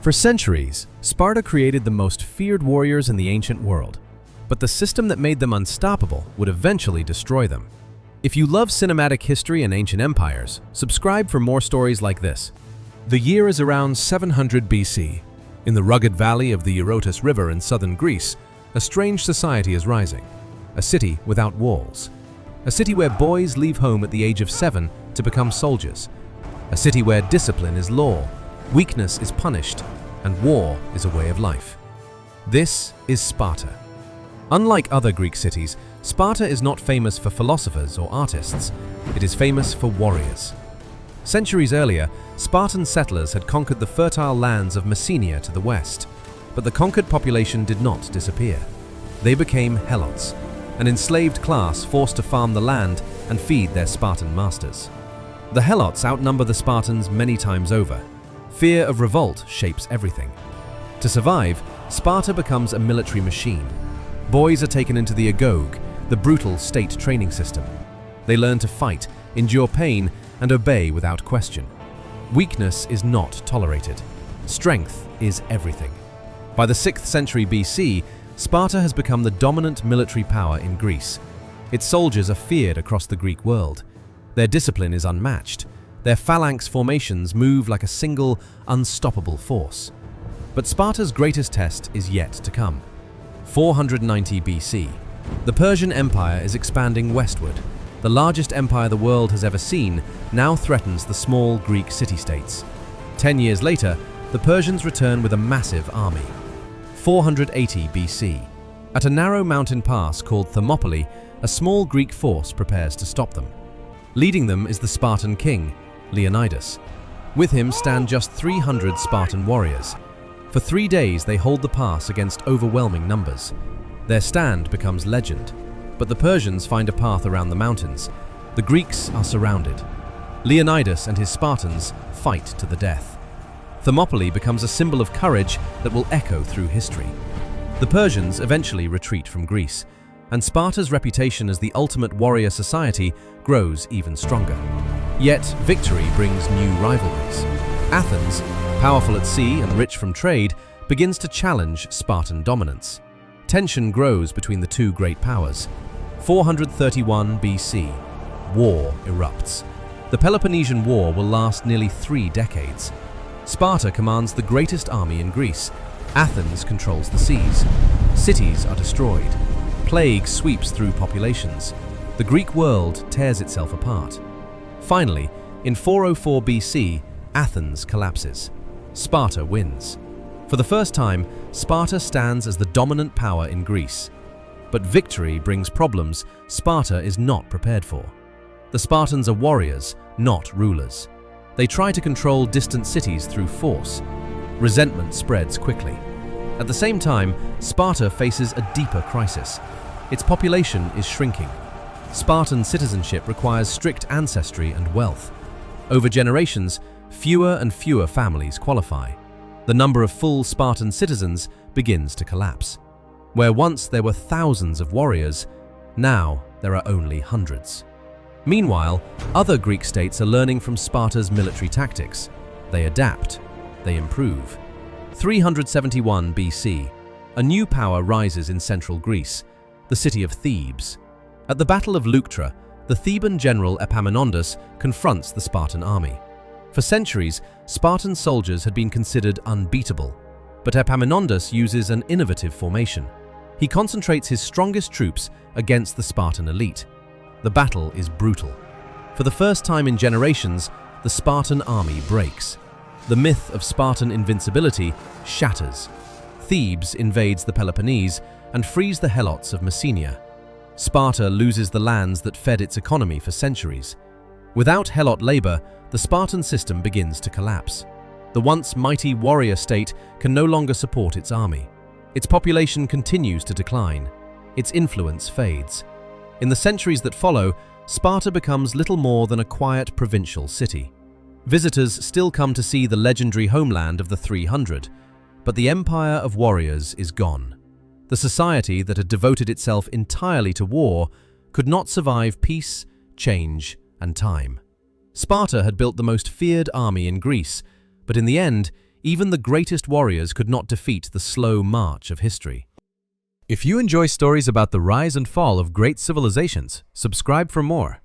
For centuries, Sparta created the most feared warriors in the ancient world, but the system that made them unstoppable would eventually destroy them. If you love cinematic history and ancient empires, subscribe for more stories like this. The year is around 700 BC. In the rugged valley of the Eurotas River in southern Greece, a strange society is rising. A city without walls. A city where boys leave home at the age of 7 to become soldiers. A city where discipline is law, weakness is punished, and war is a way of life. This is Sparta. Unlike other Greek cities, Sparta is not famous for philosophers or artists. It is famous for warriors. Centuries earlier, Spartan settlers had conquered the fertile lands of Messenia to the west, but the conquered population did not disappear. They became helots, an enslaved class forced to farm the land and feed their Spartan masters. The helots outnumber the Spartans many times over. Fear of revolt shapes everything. To survive, Sparta becomes a military machine. Boys are taken into the agoge, the brutal state training system. They learn to fight, endure pain, and obey without question. Weakness is not tolerated. Strength is everything. By the 6th century BC, Sparta has become the dominant military power in Greece. Its soldiers are feared across the Greek world. Their discipline is unmatched. Their phalanx formations move like a single, unstoppable force. But Sparta's greatest test is yet to come. 490 BC. The Persian Empire is expanding westward. The largest empire the world has ever seen now threatens the small Greek city-states. 10 years later, the Persians return with a massive army. 480 BC. At a narrow mountain pass called Thermopylae, a small Greek force prepares to stop them. Leading them is the Spartan king, Leonidas. With him stand just 300 Spartan warriors. For 3 days they hold the pass against overwhelming numbers. Their stand becomes legend, but the Persians find a path around the mountains. The Greeks are surrounded. Leonidas and his Spartans fight to the death. Thermopylae becomes a symbol of courage that will echo through history. The Persians eventually retreat from Greece, and Sparta's reputation as the ultimate warrior society grows even stronger. Yet, victory brings new rivalries. Athens, powerful at sea and rich from trade, begins to challenge Spartan dominance. Tension grows between the two great powers. 431 BC. War erupts. The Peloponnesian War will last nearly 3 decades. Sparta commands the greatest army in Greece. Athens controls the seas. Cities are destroyed. Plague sweeps through populations. The Greek world tears itself apart. Finally, in 404 BC, Athens collapses. Sparta wins. For the first time, Sparta stands as the dominant power in Greece. But victory brings problems Sparta is not prepared for. The Spartans are warriors, not rulers. They try to control distant cities through force. Resentment spreads quickly. At the same time, Sparta faces a deeper crisis. Its population is shrinking. Spartan citizenship requires strict ancestry and wealth. Over generations, fewer and fewer families qualify. The number of full Spartan citizens begins to collapse. Where once there were thousands of warriors, now there are only hundreds. Meanwhile, other Greek states are learning from Sparta's military tactics. They adapt, they improve. 371 BC, a new power rises in central Greece, the city of Thebes. At the Battle of Leuctra, the Theban general Epaminondas confronts the Spartan army. For centuries, Spartan soldiers had been considered unbeatable, but Epaminondas uses an innovative formation. He concentrates his strongest troops against the Spartan elite. The battle is brutal. For the first time in generations, the Spartan army breaks. The myth of Spartan invincibility shatters. Thebes invades the Peloponnese and frees the helots of Messenia. Sparta loses the lands that fed its economy for centuries. Without helot labor, the Spartan system begins to collapse. The once mighty warrior state can no longer support its army. Its population continues to decline. Its influence fades. In the centuries that follow, Sparta becomes little more than a quiet provincial city. Visitors still come to see the legendary homeland of the 300, but the empire of warriors is gone. The society that had devoted itself entirely to war could not survive peace, change, and time. Sparta had built the most feared army in Greece, but in the end, Even the greatest warriors could not defeat the slow march of history. If you enjoy stories about the rise and fall of great civilizations, subscribe for more.